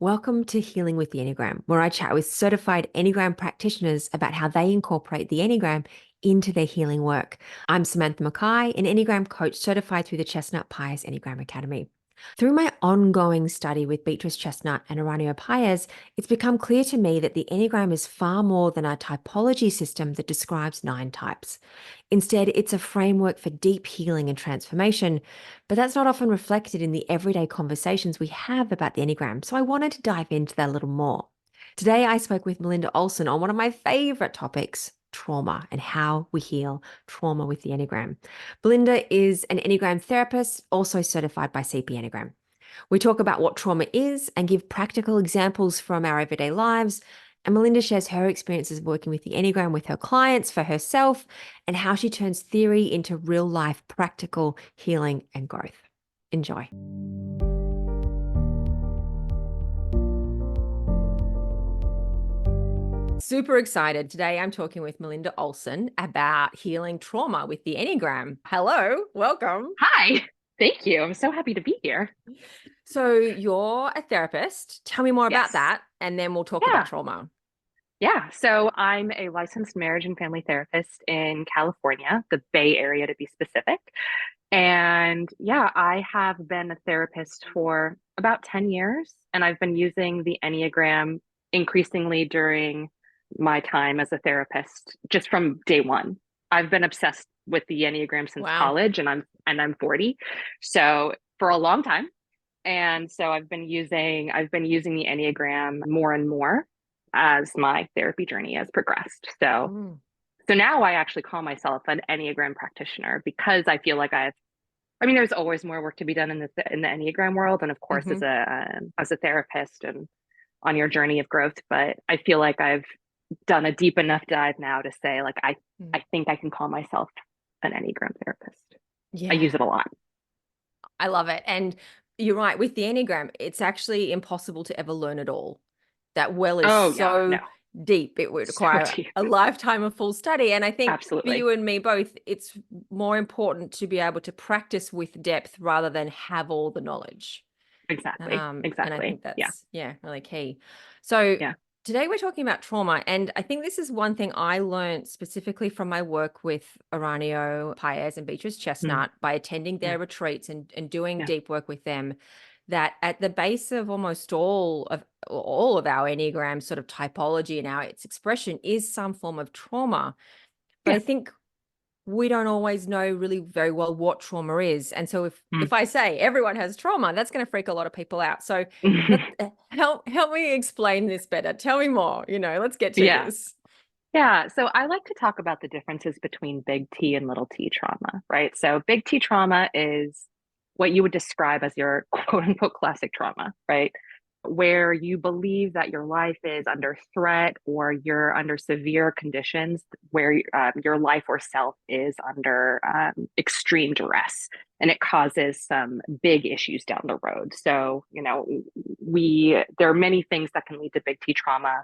Welcome to Healing with the Enneagram, where I chat with certified Enneagram practitioners about how they incorporate the Enneagram into their healing work. I'm Samantha Mackay, an Enneagram coach certified through the Chestnut Paes Enneagram Academy. Through my ongoing study with Beatrice Chestnut and Aranio Paes, it's become clear to me that the Enneagram is far more than a typology system that describes 9 types. Instead, it's a framework for deep healing and transformation, but that's not often reflected in the everyday conversations we have about the Enneagram, so I wanted to dive into that a little more. Today, I spoke with Melinda Olsen on one of my favorite topics, trauma, and how we heal trauma with the Enneagram. Belinda is an Enneagram therapist, also certified by CP Enneagram. We talk about what trauma is and give practical examples from our everyday lives. And Melinda shares her experiences working with the Enneagram with her clients, for herself, and how she turns theory into real life practical healing and growth. Enjoy. Super excited. Today I'm talking with Melinda Olsen about healing trauma with the Enneagram. Hello, welcome. Hi, thank you. I'm so happy to be here. So you're a therapist. Tell me more about Yes. that, and then we'll talk about Yeah. trauma. Yeah. So I'm a licensed marriage and family therapist in California, the Bay Area to be specific. And yeah, I have been a therapist for about 10 years, and I've been using the Enneagram increasingly during my time as a therapist, just from day one. I've been obsessed with the Enneagram since Wow. college, and I'm 40. So for a long time. And so I've been using the Enneagram more and more as my therapy journey has progressed. Mm. So now I actually call myself an Enneagram practitioner because I feel like there's always more work to be done in the Enneagram world, and of course, Hmm. as a therapist and on your journey of growth. But I feel like I've done a deep enough dive now to say, like, I think I can call myself an Enneagram therapist. I Yeah. use it a lot. I love it. And you're right, with the Enneagram, it's actually impossible to ever learn it all. That well is Oh yeah, no, so deep, it would so require deep. a lifetime of full study. And I think for Absolutely. you and me both, it's more important to be able to practice with depth rather than have all the knowledge. Exactly. And I Exactly. think Yeah. that's, yeah, really key. So Yeah. today we're talking about trauma. And I think this is one thing I learned specifically from my work with Aranio Paes and Beatrice Mm, Chestnut by attending yeah. their retreats and doing Yeah. deep work with them, that at the base of almost all of our Enneagram sort of typology and our its expression is some form of trauma. But I Yeah. think we don't always know really very well what trauma is. And so Mm. if I say everyone has trauma, that's going to freak a lot of people out. So help me explain this better. Tell me more, let's get to Yeah. this. Yeah. So I like to talk about the differences between big T and little t trauma, right? So big T trauma is what you would describe as your quote unquote classic trauma, right? Where you believe that your life is under threat or you're under severe conditions where your life or self is under extreme duress and it causes some big issues down the road. So, there are many things that can lead to big T trauma: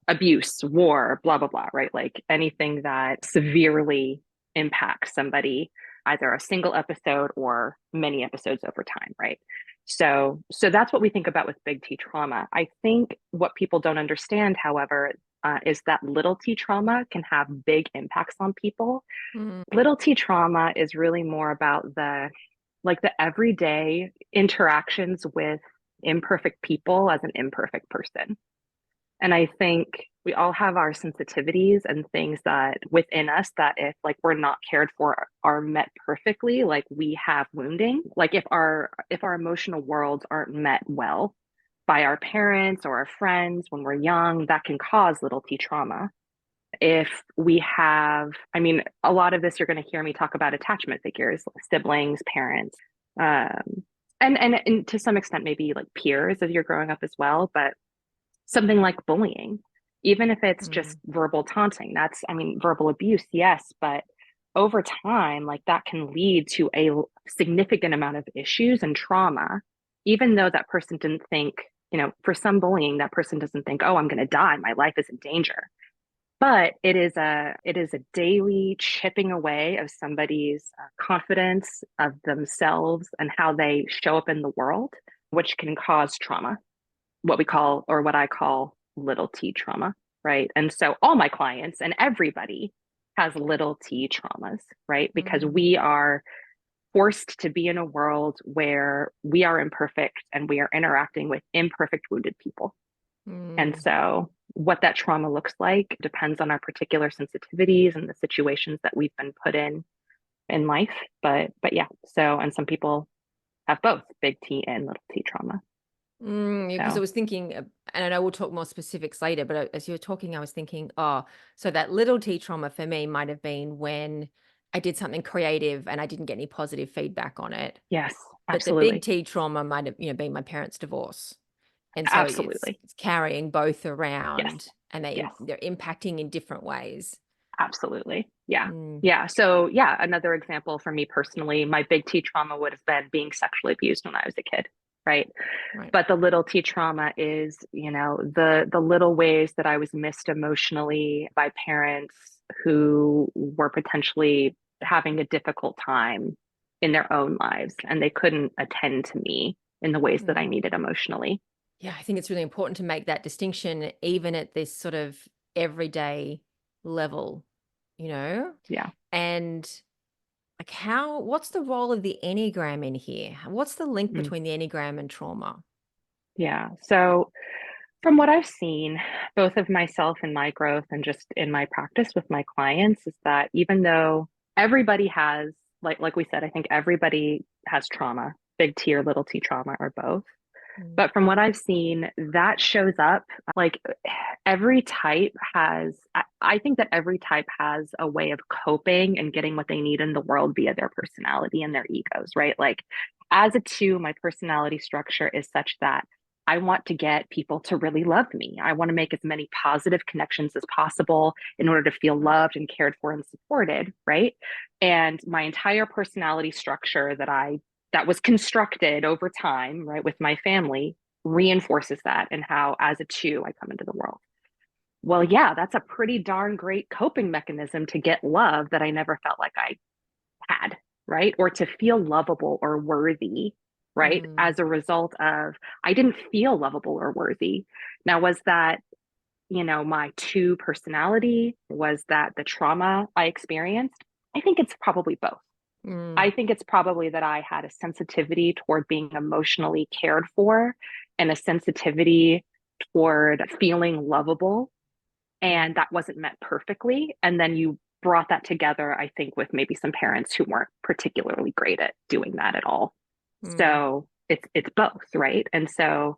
abuse, war, blah, blah, blah, right? Like anything that severely impacts somebody, either a single episode or many episodes over time, right? So that's what we think about with big T trauma. I think what people don't understand, however, is that little T trauma can have big impacts on people. Mm. Little T trauma is really more about the everyday interactions with imperfect people as an imperfect person. And I think we all have our sensitivities and things that within us that if like we're not cared for are met perfectly, like we have wounding. Like if our emotional worlds aren't met well by our parents or our friends when we're young, that can cause little T trauma. If we have, a lot of this you're going to hear me talk about attachment figures, siblings, parents, um, and to some extent maybe like peers as you're growing up as well. But something like bullying, even if it's just Mm. verbal taunting. Verbal abuse, yes, but over time, like that can lead to a significant amount of issues and trauma, even though that person didn't think, for some bullying, that person doesn't think, oh, I'm going to die. My life is in danger. But it is a daily chipping away of somebody's confidence of themselves and how they show up in the world, which can cause trauma. what we call, or what I call, little t trauma, right? And so all my clients and everybody has little t traumas, right? Because Mm, we are forced to be in a world where we are imperfect and we are interacting with imperfect, wounded people. And mm. so what that trauma looks like depends on our particular sensitivities and the situations that we've been put in life. But yeah, so, and some people have both big T and little t trauma. Because I So was thinking, and I know we'll talk more specifics later, but as you were talking, I was thinking, oh, so that little T trauma for me might have been when I did something creative and I didn't get any positive feedback on it. yes, But the big absolutely. T trauma might have, been my parents' divorce. And so Absolutely. it's carrying both Yes. around and Yes. they're impacting in different ways. Absolutely. Yeah. Mm, Yeah. So, yeah, another example for me personally, my big T trauma would have been being sexually abused when I was a kid, right? right. But the little T trauma is, the little ways that I was missed emotionally by parents who were potentially having a difficult time in their own lives and they couldn't attend to me in the ways that I Mm. needed emotionally. Yeah, I think it's really important to make that distinction, even at this sort of everyday level, you know? Yeah. And like what's the role of the Enneagram in here? What's the link Mm. between the Enneagram and trauma? Yeah. So, from what I've seen, both of myself and my growth, and just in my practice with my clients, is that even though everybody has, like we said, I think everybody has trauma, big T or little t trauma, or both. Mm, But from what I've seen, that shows up like every type has, I think that every type has a way of coping and getting what they need in the world via their personality and their egos, right? Like as a two, my personality structure is such that I want to get people to really love me. I want to make as many positive connections as possible in order to feel loved and cared for and supported, right? And my entire personality structure that was constructed over time, right, with my family reinforces that and how, as a two, I come into the world. Well, yeah, that's a pretty darn great coping mechanism to get love that I never felt like I had, right? Or to feel lovable or worthy, right? mm, As a result of, I didn't feel lovable or worthy. Now, was that, my two personality? Was that the trauma I experienced? I think it's probably both. mm, I think it's probably that I had a sensitivity toward being emotionally cared for and a sensitivity toward feeling lovable. mm, And that wasn't met perfectly. And then you brought that together, I think, with maybe some parents who weren't particularly great at doing that at all. mm, So it's both, right? And so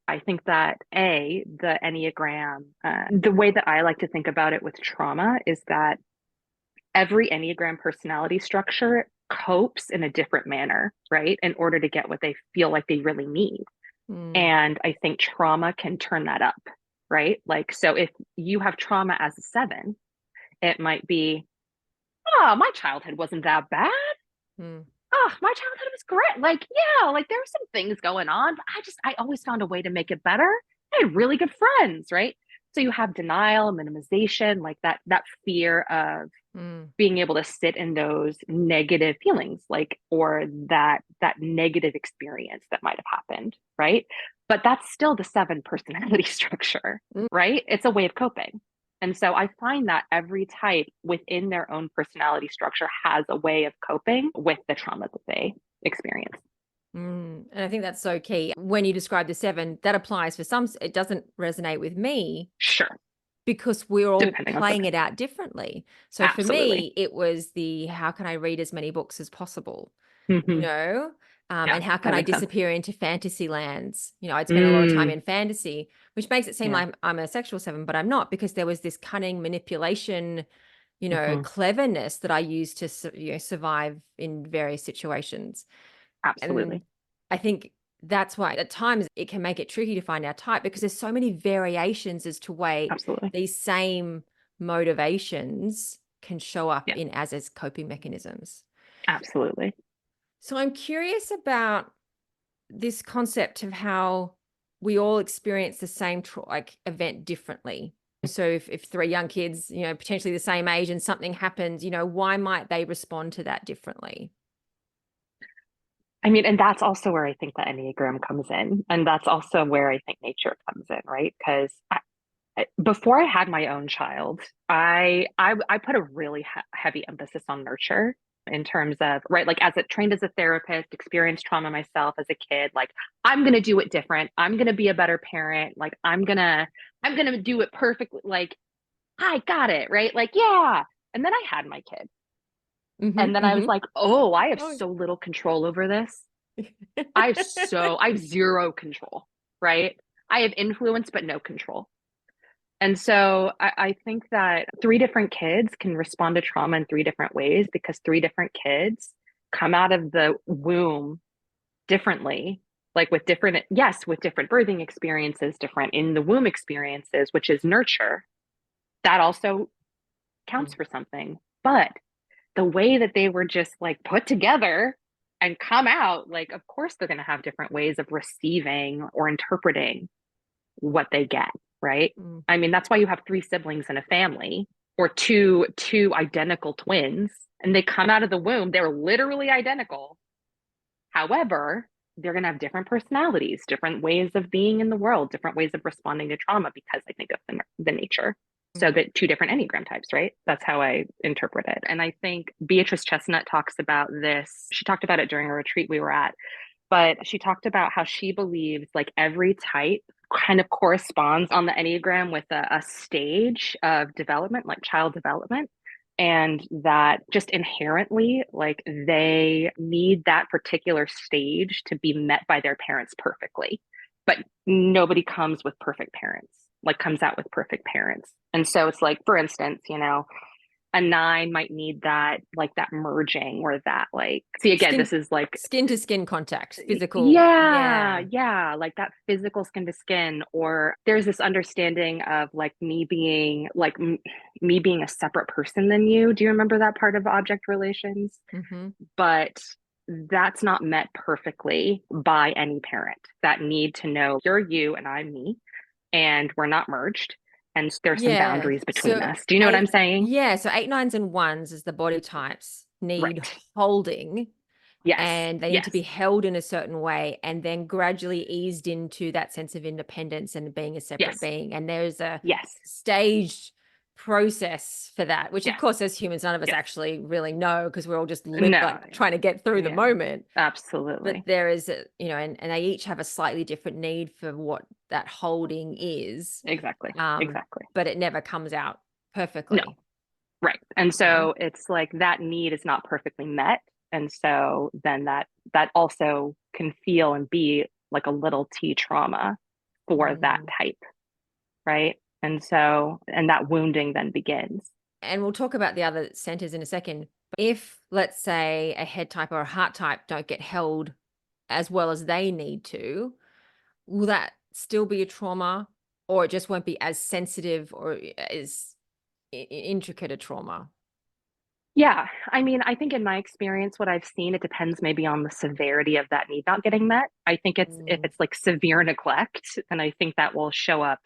I think that the Enneagram, the way that I like to think about it with trauma is that every Enneagram personality structure copes in a different manner, right? In order to get what they feel like they really need. mm, And I think trauma can turn that up, right? Like, so if you have trauma as a seven, it might be, oh, my childhood wasn't that bad. mm, Oh, my childhood was great. Like, yeah, like there were some things going on, but I always found a way to make it better. I had really good friends, right? So you have denial, minimization, like that fear of mm, being able to sit in those negative feelings, like, or that negative experience that might have happened, right? But that's still the seven personality structure, mm. right? It's a way of coping. And so I find that every type within their own personality structure has a way of coping with the trauma that they experience. And I think that's so key. When you describe the seven, that applies for some, it doesn't resonate with me Sure. because we're all Depending on playing subject. it out differently. So for Absolutely. me, it was the how can I read as many books as possible, you Hmm. know? Yeah, And how can that I makes sense. disappear into fantasy lands? I'd spend a lot of time Mm, in fantasy, which makes it seem yeah. like I'm a sexual seven, but I'm not because there was this cunning manipulation, Hmm. cleverness that I used to, survive in various situations. And Absolutely. I think that's why at times it can make it tricky to find our type because there's so many variations as to way Absolutely. these same motivations can show up Yeah, in as coping mechanisms. absolutely. So I'm curious about this concept of how we all experience the same event differently. So if three young kids, potentially the same age and something happens, why might they respond to that differently? I mean, and that's also where I think the Enneagram comes in. And that's also where I think nature comes in, right? Because before I had my own child, I put a really heavy emphasis on nurture in terms of, right, like as a trained as a therapist, experienced trauma myself as a kid, like I'm gonna do it different. I'm gonna be a better parent. Like I'm gonna do it perfectly. Like I got it, right? Like, yeah. And then I had my kid. And then I was Mm-hmm. like, oh, I have Oh. so little control over this. I have zero control, right? I have influence, but no control. And so I think that three different kids can respond to trauma in three different ways because three different kids come out of the womb differently, like with different, yes, with different birthing experiences, different in the womb experiences, which is nurture. That also counts for something. But the way that they were just like put together and come out, like, of course, they're going to have different ways of receiving or interpreting what they get, right? Mm. I mean, that's why you have three siblings in a family or two identical twins and they come out of the womb, they're literally identical. However, they're going to have different personalities, different ways of being in the world, different ways of responding to trauma because I think of the nature. So that two different Enneagram types, right? That's how I interpret it. And I think Beatrice Chestnut talks about this. She talked about it during a retreat we were at, but she talked about how she believes like every type kind of corresponds on the Enneagram with a stage of development, like child development. And that just inherently, like they need that particular stage to be met by their parents perfectly. But nobody comes with perfect parents, like comes out with perfect parents. And so it's like, for instance, a nine might need that like that merging or that like see again Skin this is like skin to skin contact, physical. yeah, Yeah. yeah, like that physical skin to skin. Or there's this understanding of like me being like me being a separate person than you. Do you remember that part of object relations? Mm-hmm. But that's not met perfectly by any parent that need to know you're you and I'm me and we're not merged and there's some Yeah. boundaries between So us. Do you know what I'm eight, saying? yeah. So eight, nines, and ones as the body types need Right. holding, Yes. and they need to Yes. be held in a certain way and then gradually eased into that sense of independence and being a separate Yes. being. And there's a Yes. staged process for that, which of Yes. course, as humans, none of us Yes. actually really know because we're all just No. like trying to get through the Yeah. moment. But Absolutely. there is a, and they each have a slightly different need for what that holding is. Exactly. Um, Exactly. but it never comes out No. perfectly. Right. And Okay. so it's like that need is not perfectly met. And so then that also can feel and be like a little T trauma for that Mm. type, right? And so and that wounding then begins. And we'll talk about the other centers in a second. If, let's say, a head type or a heart type don't get held as well as they need to, will that still be a trauma, or it just won't be as sensitive or as intricate a trauma? Yeah. I mean, I think in my experience, what I've seen, it depends maybe on the severity of that need not getting met. I think it's if Mm. it's like severe neglect, then I think that will show up,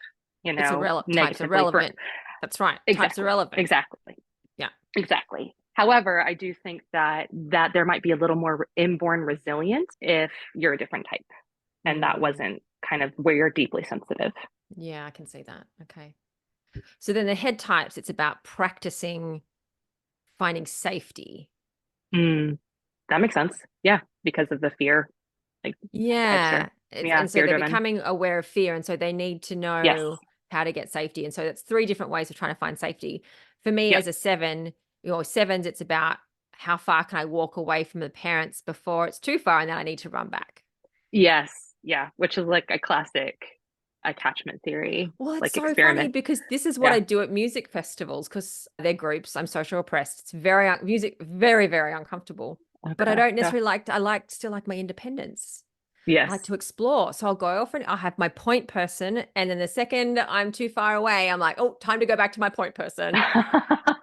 Types are negatively for relevant. That's right. Types are exactly, relevant. exactly, Yeah. exactly. However, I do think that there might be a little more inborn resilience if you're a different type, and that Mm. wasn't kind of where you're deeply sensitive. Yeah, I can see that. Okay. So then the head types, it's about practicing finding safety. Mm, that makes sense. Yeah, because of the fear, like Yeah. headstrong. Yeah, And so fear they're driven. becoming aware of fear. And so they need to Yes. know how to get safety. And so that's three different ways of trying to find safety. For me Yep. as a seven, sevens, it's about how far can I walk away from the parents before it's too far and then I need to run back. Yes. Yeah. Which is like a classic attachment theory, Well, it's like so funny experiment. because this is what Yeah. I do at music festivals because they're groups. I'm social oppressed. It's very music, very, very uncomfortable. But I Okay. don't Yeah. necessarily still like my independence. I like Yes. to explore. So I'll go off and I'll have my point person. And then the second I'm too far away, I'm like, oh, time to go back to my point person,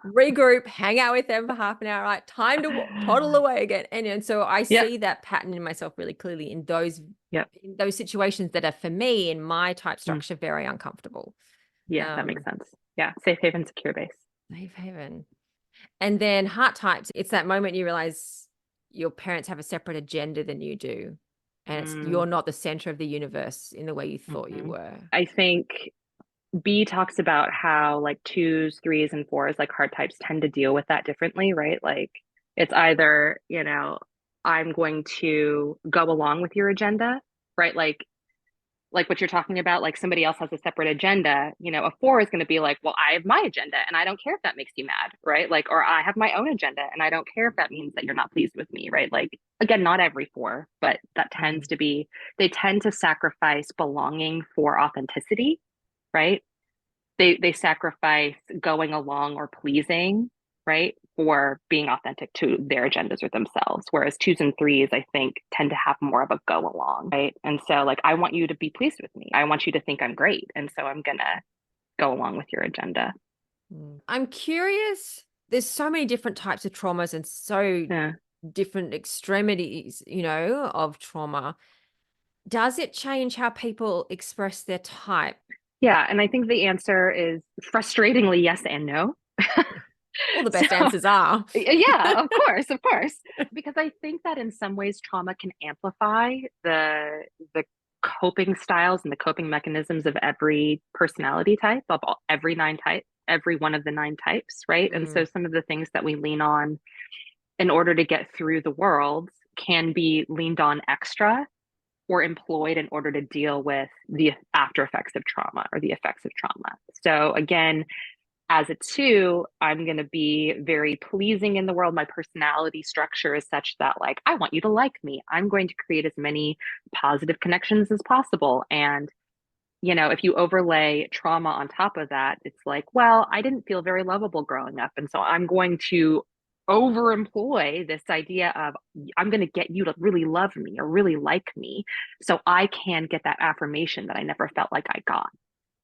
regroup, hang out with them for half an hour. Right. Time to toddle away again. And so I Yep. see that pattern in myself really clearly Yep. in those situations that are for me in my type Mm. structure, very uncomfortable. Yeah, that makes Um, sense. Yeah. Safe haven, secure base. Safe haven. And then heart types, it's that moment you realize your parents have a separate agenda than you do. And Mm, you're not the center of the universe in the way you thought you mhm. were. I think B talks about how like twos, threes, and fours, like hard types, tend to deal with that differently, right? Like it's either, I'm going to go along with your agenda, right? Like what you're talking about, like somebody else has a separate agenda, a four is going to be like, well, I have my agenda and I don't care if that makes you mad, right? Like, or I have my own agenda and I don't care if that means that you're not pleased with me, right? Like, again, not every four, but that tends Mm. to be, they tend to sacrifice belonging for authenticity, right? They sacrifice going along or pleasing, right, for being authentic to their agendas or themselves. Whereas twos and threes, I think, tend to have more of a go along, right? And so, like, I want you to be pleased with me. I want you to think I'm great, and so I'm gonna go along with your agenda. I'm curious. There's so many different types of traumas and so Yeah. different extremities, of trauma. Does it change how people express their type? Yeah, and I think the answer is frustratingly yes and no. All the So best answers are. yeah, of course, because I think that in some ways trauma can amplify the coping styles and the coping mechanisms of every personality type, of every nine type, every one of the nine types, right? And so Mm, some of the things that we lean on in order to get through the world can be leaned on extra or employed in order to deal with the after effects of trauma or the effects of trauma. So again, as a two, I'm going to be very pleasing in the world. My personality structure is such that, like, I want you to like me. I'm going to create as many positive connections as possible. And, if you overlay trauma on top of that, it's like, well, I didn't feel very lovable growing up. And so I'm going to overemploy this idea of I'm going to get you to really love me or really like me so I can get that affirmation that I never felt like I got.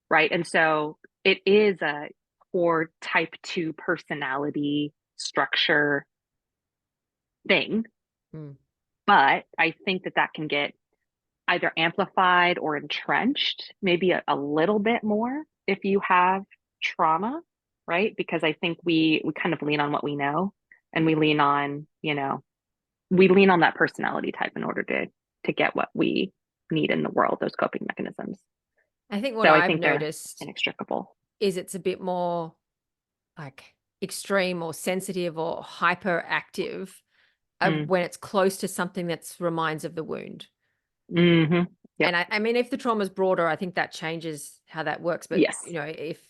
Right. And so it is a core type two personality structure thing. mm, But I think that that can get either amplified or entrenched, maybe a little bit more if you have trauma, right? Because I think we kind of lean on what we know and we lean on, we lean on that personality type in order to get what we need in the world, those coping mechanisms. I think what So I I've think they're noticed inextricable. is it's a bit more like extreme or sensitive or hyperactive of Mm. when it's close to something that reminds of the wound. Hmm. Yep. And I mean, if the trauma is broader, I think that changes how that works. But, Yes. if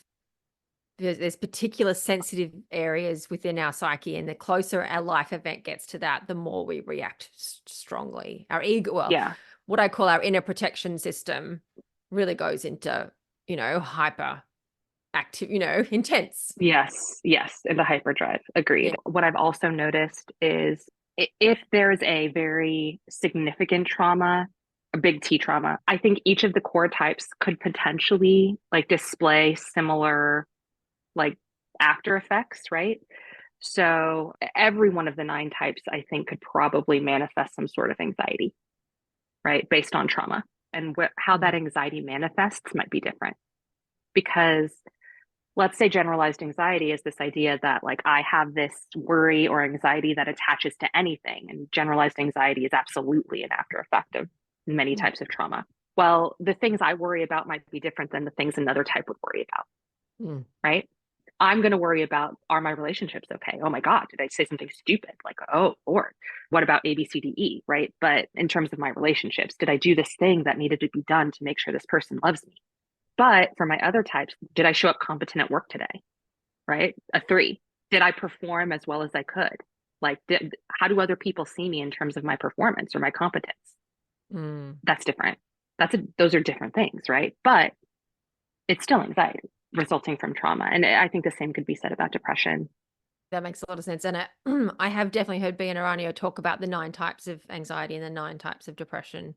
there's particular sensitive areas within our psyche, and the closer our life event gets to that, the more we react strongly. Our ego, well, Yeah. what I call our inner protection system really goes into, hyper active, intense. Yes. Yes. In the hyperdrive. Yeah. Agreed. What I've also noticed is if there's a very significant trauma, a big T trauma, I think each of the core types could potentially like display similar like after effects, right? So every one of the nine types, I think, could probably manifest some sort of anxiety, right? Based on trauma. And how that Mm, anxiety manifests might be different because let's say generalized anxiety is this idea that like I have this worry or anxiety that attaches to anything. And generalized anxiety is absolutely an after effect of many mm, types of trauma. Well, the things I worry about might be different than the things another type would worry about, mm, right? I'm going to worry about, are my relationships okay? Oh my God, did I say something stupid? Like, oh Lord, what about A, B, C, D, E, right? But in terms of my relationships, did I do this thing that needed to be done to make sure this person loves me? But for my other types, did I show up competent at work today? Right? A three. Did I perform as well as I could? Like, how do other people see me in terms of my performance or my competence? mm. That's different. Those are different things, right? But it's still anxiety resulting from trauma. And I think the same could be said about depression. That makes a lot of sense. And I have definitely heard B and Aranio talk about the 9 types of anxiety and the 9 types of depression.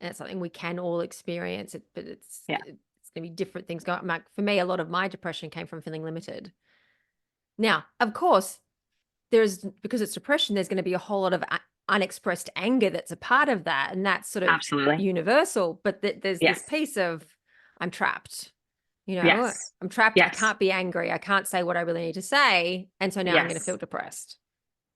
And it's something we can all experience, but Yeah. it's going to be different things going. Like for me, a lot of my depression came from feeling limited. Now, of course, because it's depression, there's going to be a whole lot of unexpressed anger that's a part of that, and that's sort of Absolutely. universal. But there's this Yes. piece of I'm trapped. Yes. I'm trapped. I Yes. can't be angry. I can't say what I really need to say, and so now I'm going to Yes. feel depressed.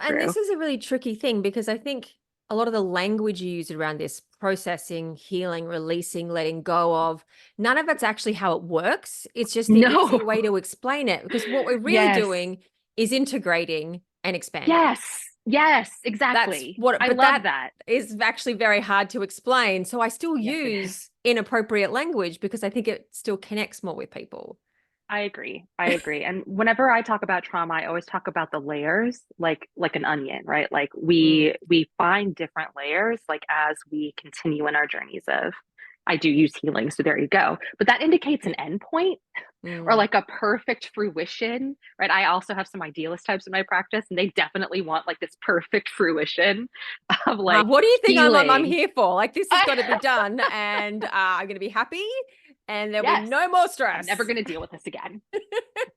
And True. this is a really tricky thing because I think a lot of the language you use around this processing, healing, releasing, letting go of, none of it's actually how it works. It's just the easy No. way to explain it because what we're really Yes. doing is integrating and expanding. Yes. Yes, That's exactly. what, I but love that that. is actually very hard to explain. So I still Yes, it is. use inappropriate language because I think it still connects more with people. I agree. I agree. And whenever I talk about trauma, I always talk about the layers, like an onion, right? Like Mm, we find different layers like as we continue in our journeys of I do use healing, so there you go. But that indicates an endpoint or mm. like a perfect fruition, right? I also have some idealist types in my practice, and they definitely want like this perfect fruition of like What do you think I'm healing. here for? Like this has got to be done, and I'm going to be happy, and there'll be Yes, no more I'm never stress. going to deal with this again.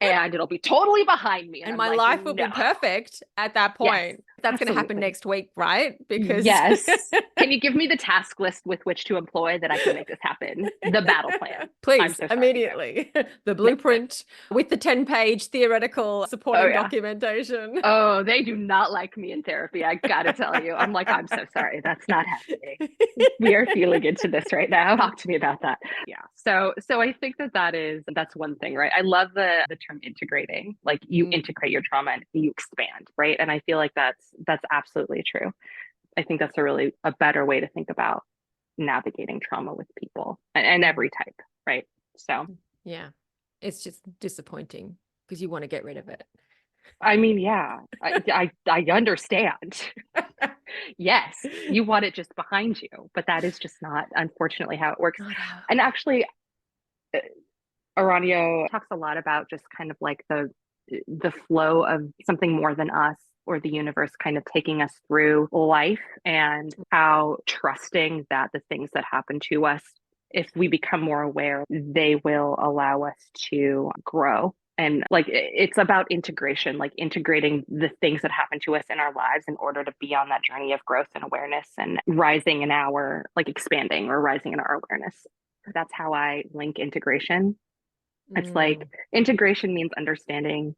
And it'll be totally behind me. And And I'm my like, life will no. be perfect at that Yes, point. That's going to happen absolutely. next week, right? Because Yes. Can you give me the task list with which to employ that I can make this happen? The battle plan. I'm please, so sorry. immediately. The No. blueprint with the 10-page theoretical Oh, supporting yeah. documentation. Oh, they do not like me in therapy. I gotta tell you. I'm like, I'm so sorry. That's not happening. We are feeling into this right now. Talk to me about that. Yeah. So I think that's one thing, right? I love the term integrating. Like you Mm, integrate your trauma and you expand, right? And I feel like that's absolutely true. I think that's a better way to think about navigating trauma with people and mm. every type, right? So, Yeah. It's just disappointing because you want to get rid of it. I mean, yeah, I understand. Yes, you want it just behind you, but that is just not, unfortunately, how it works. Not how And actually, uh, Aranio talks a lot about just kind of like the flow of something more than us or the universe kind of taking us through life and how trusting that the things that happen to us, if we become more aware, they will allow us to grow. And like it's about integration, like integrating the things that happen to us in our lives in order to be on that journey of growth and awareness and rising in our, like expanding or rising in our awareness. That's how I link integration. It's like Mm, integration means understanding,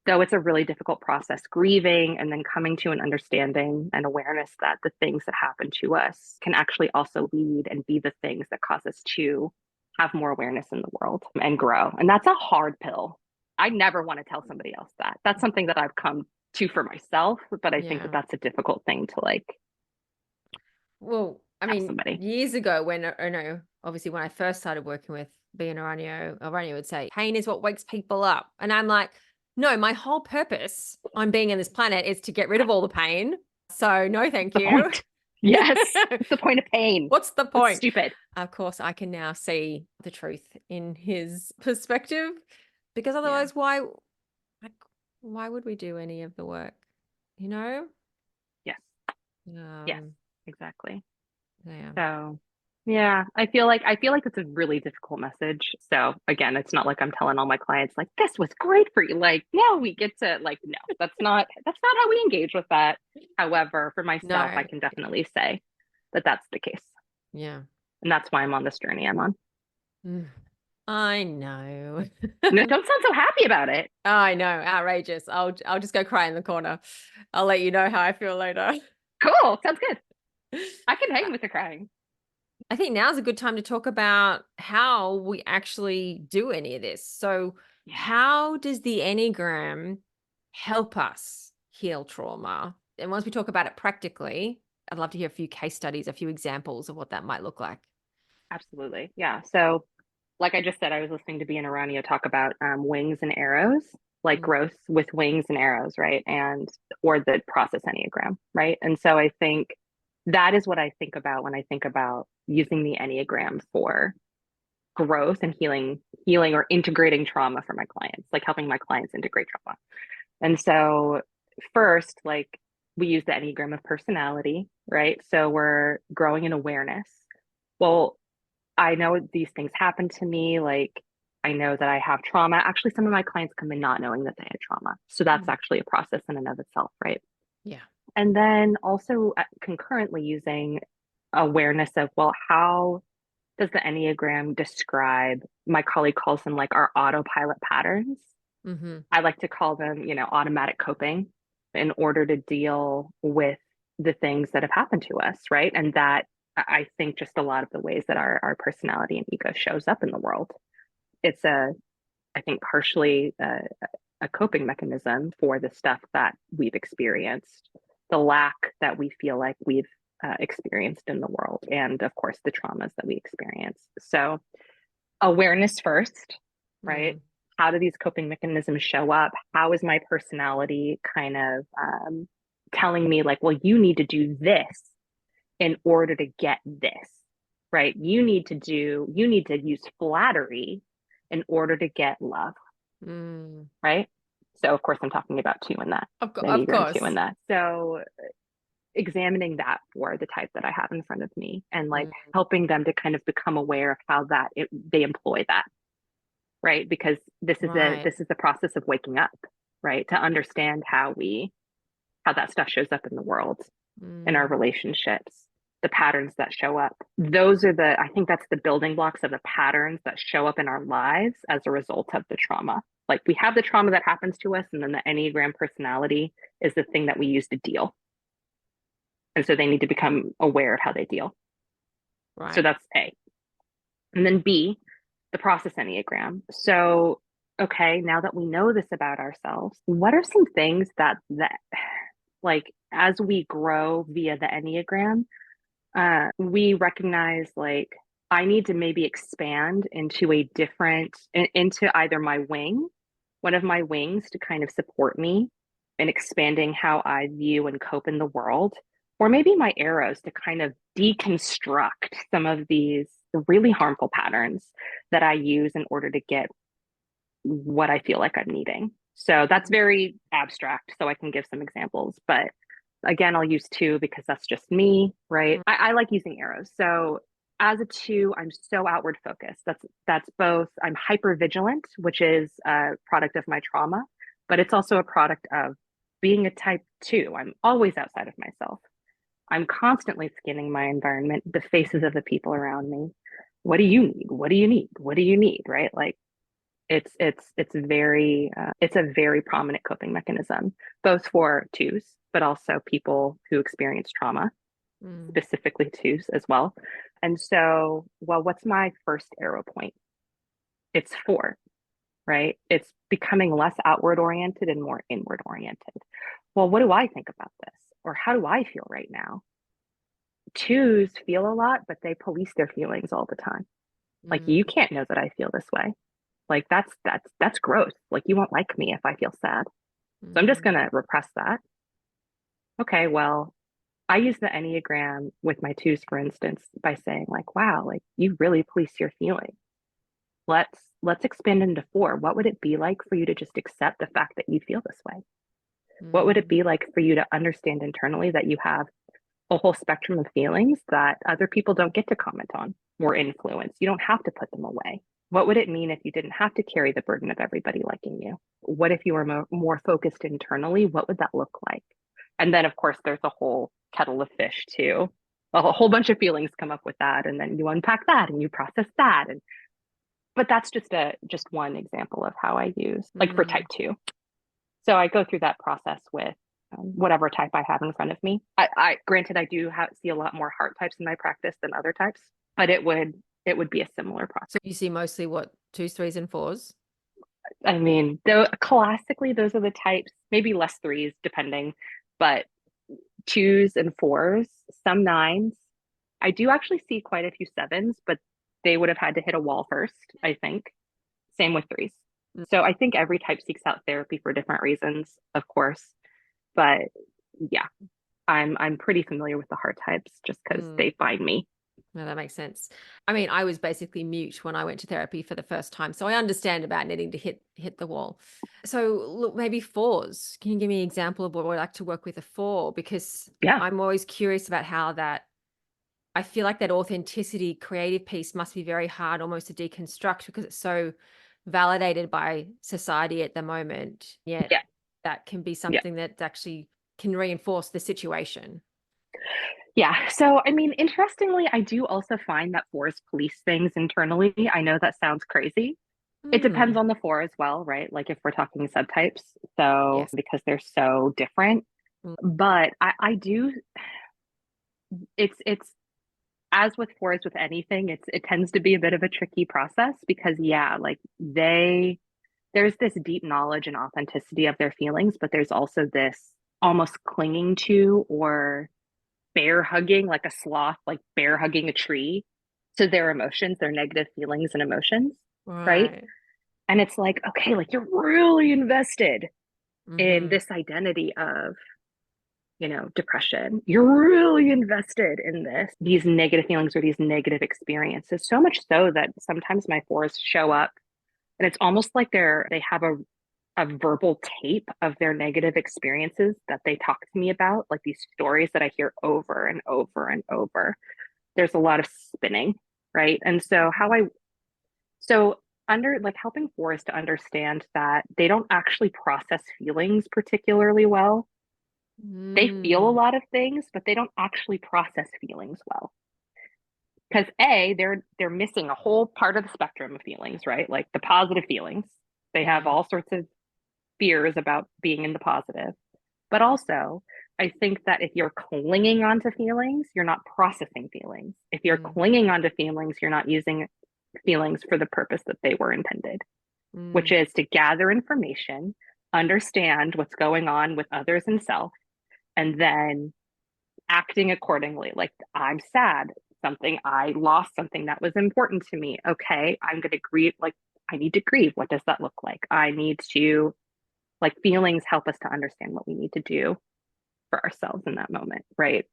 though it's a really difficult process, grieving and then coming to an understanding and awareness that the things that happen to us can actually also lead and be the things that cause us to have more awareness in the world and grow. And that's a hard pill. I never want to tell somebody else that. That's something that I've come to for myself, but I think that yeah. that's a difficult thing to like Well, I tell mean, somebody. years ago when, I know, obviously when I first started working with being Aranio would say, pain is what wakes people up. And I'm like, no, my whole purpose on being on this planet is to get rid of all the pain. So no, thank The you. point. Yes. What's the point of pain? What's the That's point? stupid. Of course, I can now see the truth in his perspective because Yeah. otherwise, like, why would we do any of the work? You know? Yes. Yes. Um, Exactly. yeah. So, yeah, I feel like it's a really difficult message. So, again, it's not like I'm telling all my clients like this was great for you. Like, now we get to like no, that's not how we engage with that. However, for myself, I No. can definitely say that that's the case. Yeah. And that's why I'm on this journey I'm on. Mm. I know. No, don't sound so happy about it. I know. Outrageous. I'll just go cry in the corner. I'll let you know how I feel later. Cool. Sounds good. I can hang with the crying. I think now's a good time to talk about how we actually do any of this. So, Yeah, how does the Enneagram help us heal trauma? And once we talk about it practically, I'd love to hear a few case studies, a few examples of what that might look like. absolutely. Yeah. So, like I just said, I was listening to Bian Aranio talk about wings and arrows, like Mm, growth with wings and arrows, right? And or the process Enneagram, right? And so I think that is what I think about when I think about using the Enneagram for growth and healing or integrating trauma for my clients, like helping my clients integrate trauma. And so first, like we use the Enneagram of personality, right? So we're growing in awareness. Well, I know these things happen to me. Like, I know that I have trauma. Actually, some of my clients come in not knowing that they had trauma. So that's mm, actually a process in and of itself, right? yeah. And then also concurrently using awareness of, well, how does the Enneagram describe, my colleague calls them like our autopilot patterns. Mm-hmm. I like to call them, automatic coping. in order to deal with the things that have happened to us, right? And that I think just a lot of the ways that our personality and ego shows up in the world. It's I think, partially a coping mechanism for the stuff that we've experienced, the lack that we feel like we've experienced in the world, and of course, the traumas that we experience. So, awareness first, right? Mm. How do these coping mechanisms show up? How is my personality kind of telling me, like, well, you need to do this in order to get this, right? You need to use flattery in order to get love, Mm. right? So, of course, I'm talking about two in that, Of Enneagram two in course. that. So, examining that for the type that I have in front of me and like Mm. helping them to kind of become aware of how they employ that, right? Because Right. this is the process of waking up, right? To understand how that stuff shows up in the world, in our Mm. relationships, the patterns that show up. Those are I think that's the building blocks of the patterns that show up in our lives as a result of the trauma. Like we have the trauma that happens to us, and then the Enneagram personality is the thing that we use to deal. And so they need to become aware of how they deal. So Right. that's A. And then B, the process Enneagram. So, okay, now that we know this about ourselves, what are some things that like as we grow via the Enneagram, we recognize like I need to maybe expand into into either my wing, one of my wings to kind of support me in expanding how I view and cope in the world, or maybe my arrows to kind of deconstruct some of these really harmful patterns that I use in order to get what I feel like I'm needing. So that's very abstract. So I can give some examples, but again, I'll use two because that's just me, right? Mm. I like using arrows. So as a two, I'm so outward focused. That's both. I'm hyper vigilant, which is a product of my trauma, but it's also a product of being a type two. I'm always outside of myself. I'm constantly scanning my environment, the faces of the people around me. What do you need? What do you need? What do you need? Right? Like it's a very prominent coping mechanism, both for twos, but also people who experience trauma, Mm. specifically twos as well. And so, well, what's my first arrow point? It's four, right? It's becoming less outward oriented and more inward oriented. Well, what do I think about this? Or how do I feel right now? Twos feel a lot, but they police their feelings all the time. Like you Mm. can't know that I feel this way. Like that's gross. Like you won't like me if I feel sad. So I'm just Mm. gonna repress that. Okay, well, I use the Enneagram with my twos, for instance, by saying, like, wow, like you really police your feelings. Let's expand into four. What would it be like for you to just accept the fact that you feel this way? What would it Mm. be like for you to understand internally that you have a whole spectrum of feelings that other people don't get to comment on or influence? You don't have to put them away. What would it mean if you didn't have to carry the burden of everybody liking you? What if you were more focused internally? What would that look like? And then, of course, there's a whole kettle of fish too. A whole bunch of feelings come up with that, and then you unpack that and you process that. And but that's just one example of how I use like for type Mm. two. So I go through that process with whatever type I have in front of me. I granted I do see a lot more heart types in my practice than other types, but it would be a similar process. So you see mostly what, twos, threes, and fours? I mean, though classically those are the types, maybe less threes depending, but twos and fours, some nines. I do actually see quite a few sevens, but they would have had to hit a wall first, I think. Same with threes. Mm. So I think every type seeks out therapy for different reasons, of course. But yeah, I'm pretty familiar with the heart types just because Mm. they find me. No, that makes sense. I mean, I was basically mute when I went to therapy for the first time, so I understand about needing to hit the wall. So, look, maybe fours. Can you give me an example of what I like to work with a four? Because Yeah, I'm always curious about how that. I feel like that authenticity, creative piece must be very hard, almost to deconstruct, because it's so validated by society at the moment. Yet yeah, that can be yeah. something that actually can reinforce the situation. Yeah. So, I mean, interestingly, I do also find that fours police things internally. I know that sounds crazy, It depends Mm. on the four as well, right? Like if we're talking subtypes. So Yes. because they're so different. Mm. But I do it's as with fours with anything, it tends to be a bit of a tricky process because yeah, like there's this deep knowledge and authenticity of their feelings, but there's also this almost clinging to or bear hugging like a sloth, like bear hugging a tree to their emotions, their negative feelings and emotions, right? Right. And it's like, okay, like you're really invested in Mm-hmm. this identity of, depression. You're really invested in these negative feelings or these negative experiences. So much so that sometimes my fours show up and it's almost like they have a verbal tape of their negative experiences that they talk to me about, like these stories that I hear over and over and over. There's a lot of spinning, right? And so under like helping fours to understand that they don't actually process feelings particularly well. They feel a Mm. lot of things, but they don't actually process feelings well. Because they're missing a whole part of the spectrum of feelings, right? Like the positive feelings. They have Mm. all sorts of fears about being in the positive. But also, I think that if you're clinging onto feelings, you're not processing feelings. If you're Mm. clinging onto feelings, you're not using feelings for the purpose that they were intended, which Mm. is to gather information, understand what's going on with others and self, and then acting accordingly. Like, I'm sad, something I lost, something that was important to me. Okay, I'm going to grieve. Like, I need to grieve. What does that look like? I need to, like, feelings help us to understand what we need to do for ourselves in that moment, right?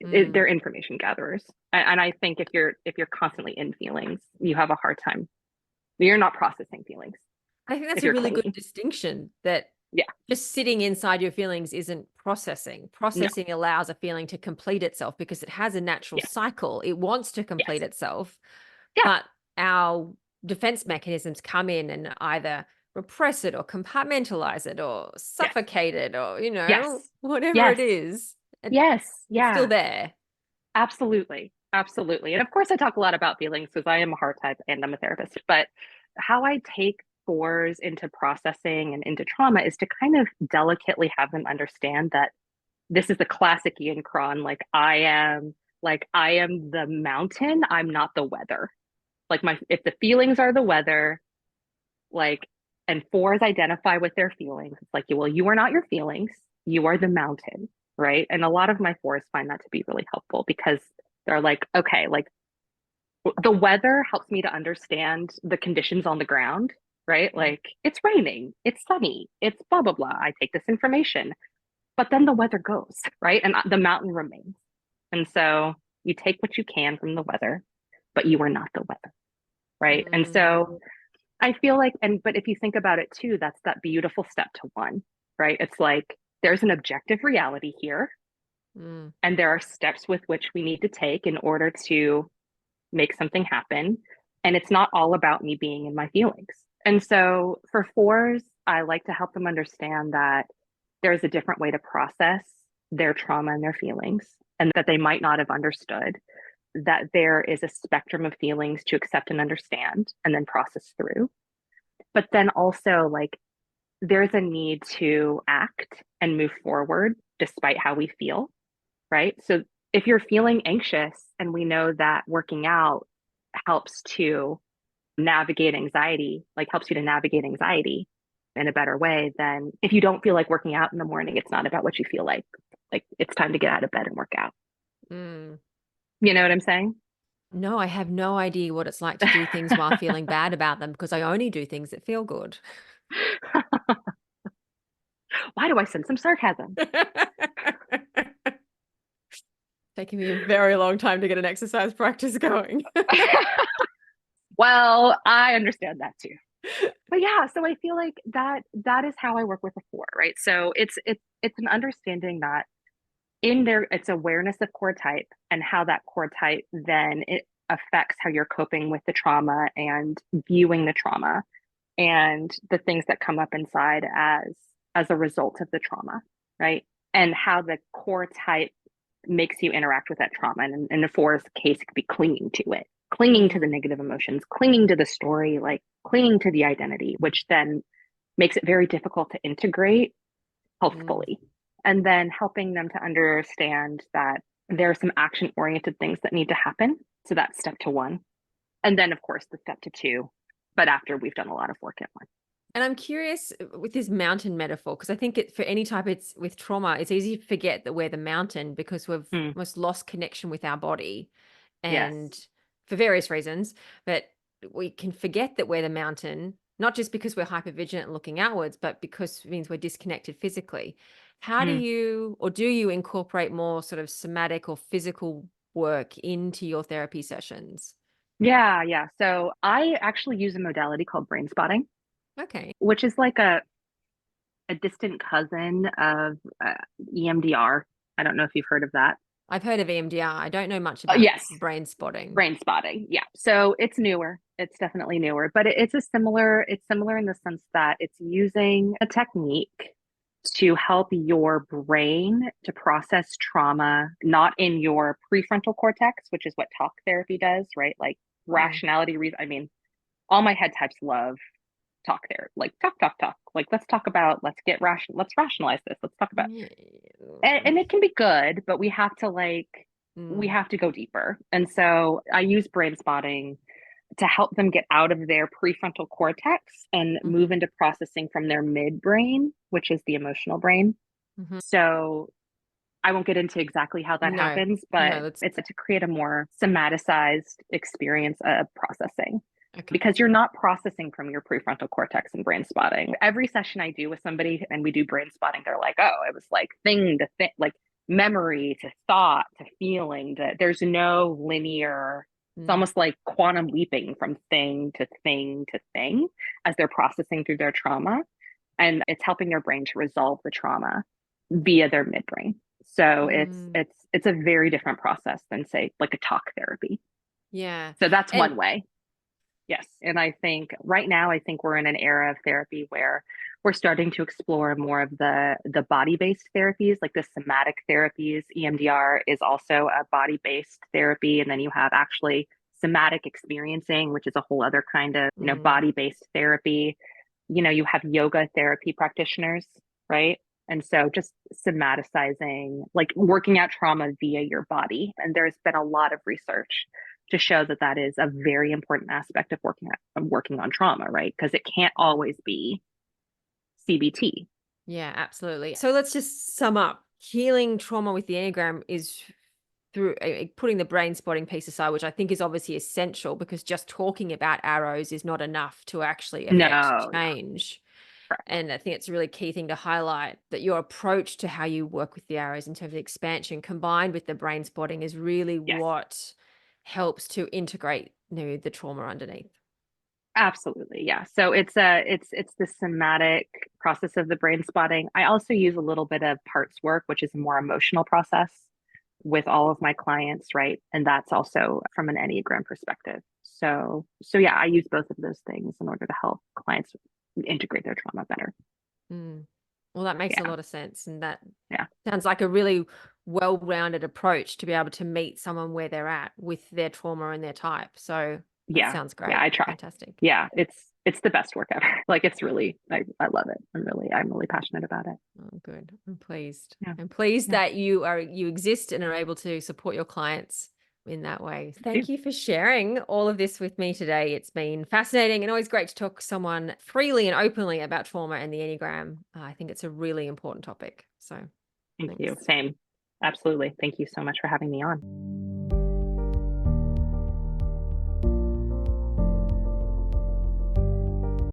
Mm. They're information gatherers, and I think if you're constantly in feelings, you have a hard time. You're not processing feelings I think that's if a you're really good clinging. distinction that Yeah, just sitting inside your feelings isn't processing. no, Processing allows a feeling to complete itself because it has a natural yes, cycle. It wants to complete yes, itself, yeah, but our defense mechanisms come in and either repress it or compartmentalize it or yes, suffocate it or, yes, whatever it yes, is. yes, It's still yeah, there. absolutely, absolutely. And of course, I talk a lot about feelings because I am a heart type and I'm a therapist. But how I take fours into processing and into trauma is to kind of delicately have them understand that this is the classic Ian Cron. Like I am the mountain. I'm not the weather. Like if the feelings are the weather, like and fours identify with their feelings. It's like, well, you are not your feelings. You are the mountain, right? And a lot of my fours find that to be really helpful because they're like, okay, like the weather helps me to understand the conditions on the ground, right? Like it's raining, it's sunny, it's blah blah blah. I take this information, but then the weather goes, right? And the mountain remains. And so you take what you can from the weather, but you are not the weather, right? And Mm, so I feel like, but if you think about it too, that's that beautiful step to one, right? It's like there's an objective reality here, mm, and there are steps with which we need to take in order to make something happen. And it's not all about me being in my feelings. And so for fours, I like to help them understand that there's a different way to process their trauma and their feelings, and that they might not have understood that there is a spectrum of feelings to accept and understand and then process through. But then also, like, there's a need to act and move forward despite how we feel, right? So if you're feeling anxious and we know that working out helps to navigate anxiety, like helps you to navigate anxiety in a better way, then if you don't feel like working out in the morning, it's not about what you feel like. Like it's time to get out of bed and work out. mm. You know what I'm saying? No, I have no idea what it's like to do things while feeling bad about them because I only do things that feel good. Why do I sense some sarcasm? Taking me a very long time to get an exercise practice going. Well, I understand that too. But yeah, so I feel like that is how I work with the four, right? So it's an understanding that in there it's awareness of core type and how that core type then it affects how you're coping with the trauma and viewing the trauma and the things that come up inside as a result of the trauma, right? And how the core type makes you interact with that trauma. And in the four's case, it could be clinging to it, clinging to the Mm, negative emotions, clinging to the story, like clinging to the identity, which then makes it very difficult to integrate mm, healthfully. And then helping them to understand that there are some action oriented things that need to happen. So that's step to one. And then, of course, the step to two, but after we've done a lot of work at one. And I'm curious with this mountain metaphor, because I think for any type it's with trauma, it's easy to forget that we're the mountain because we've Mm, almost lost connection with our body and yes. for various reasons, but we can forget that we're the mountain, not just because we're hypervigilant and looking outwards, but because it means we're disconnected physically. How do Mm. you, or do you incorporate more sort of somatic or physical work into your therapy sessions? Yeah, yeah. So I actually use a modality called brain spotting, Okay. which is like a distant cousin of EMDR. I don't know if you've heard of that. I've heard of EMDR. I don't know much about Yes, brain spotting. brain spotting. Yeah. So it's newer. It's definitely newer, but it's similar in the sense that it's using a technique to help your brain to process trauma, not in your prefrontal cortex, which is what talk therapy does, right? Like Mm. rationality, reason. I mean, all my head types love talk there, like talk, talk, talk. Like let's talk about, let's rationalize this. Let's talk about, Yeah. and it can be good, but we Mm. have to go deeper. And so I use brain spotting to help them get out of their prefrontal cortex and move Mhm. into processing from their midbrain, which is the emotional brain. Mhm. So I won't get into exactly how that No, happens, no, but that's it's to create a more somaticized experience of processing okay. because you're not processing from your prefrontal cortex and brain spotting. Every session I do with somebody and we do brain spotting, they're like, oh, it was like thing to thing, like memory to thought to feeling, that there's no linear, it's Mm. almost like quantum leaping from thing to thing to thing as they're processing through their trauma. And it's helping their brain to resolve the trauma via their midbrain. So Mm. it's a very different process than say like a talk therapy. Yeah. So that's And one way. Yes. And I think right now I think we're in an era of therapy where we're starting to explore more of the body-based therapies, like the somatic therapies. EMDR is also a body-based therapy. And then you have actually somatic experiencing, which is a whole other kind of, mm. body-based therapy. You have yoga therapy practitioners, right? And so just somaticizing, like working out trauma via your body. And there's been a lot of research to show that that is a very important aspect of working on trauma, right? Because it can't always be CBT. Yeah, absolutely. So let's just sum up. Healing trauma with the Enneagram is through putting the brain spotting piece aside, which I think is obviously essential because just talking about arrows is not enough to actually affect No, yeah, change. correct. And I think it's a really key thing to highlight that your approach to how you work with the arrows in terms of expansion combined with the brain spotting is really Yes, what helps to integrate the trauma underneath. absolutely. Yeah. So it's the somatic process of the brain spotting. I also use a little bit of parts work, which is a more emotional process with all of my clients, right? And that's also from an Enneagram perspective. So yeah, I use both of those things in order to help clients integrate their trauma better. Mm. Well, that makes a Yeah. lot of sense. And that Yeah. sounds like a really well-rounded approach to be able to meet someone where they're at with their trauma and their type. So that Yeah. sounds Yeah, great. I try. Fantastic. Yeah, it's the best work ever. Like it's really I love it. I'm really passionate about it. Oh, good. I'm pleased. Yeah. I'm pleased Yeah. that you exist and are able to support your clients in that way. Me too. Thank you for sharing all of this with me today. It's been fascinating and always great to talk to someone freely and openly about trauma and the Enneagram. I think it's a really important topic. So Thank you. thanks. Same. Absolutely. Thank you so much for having me on.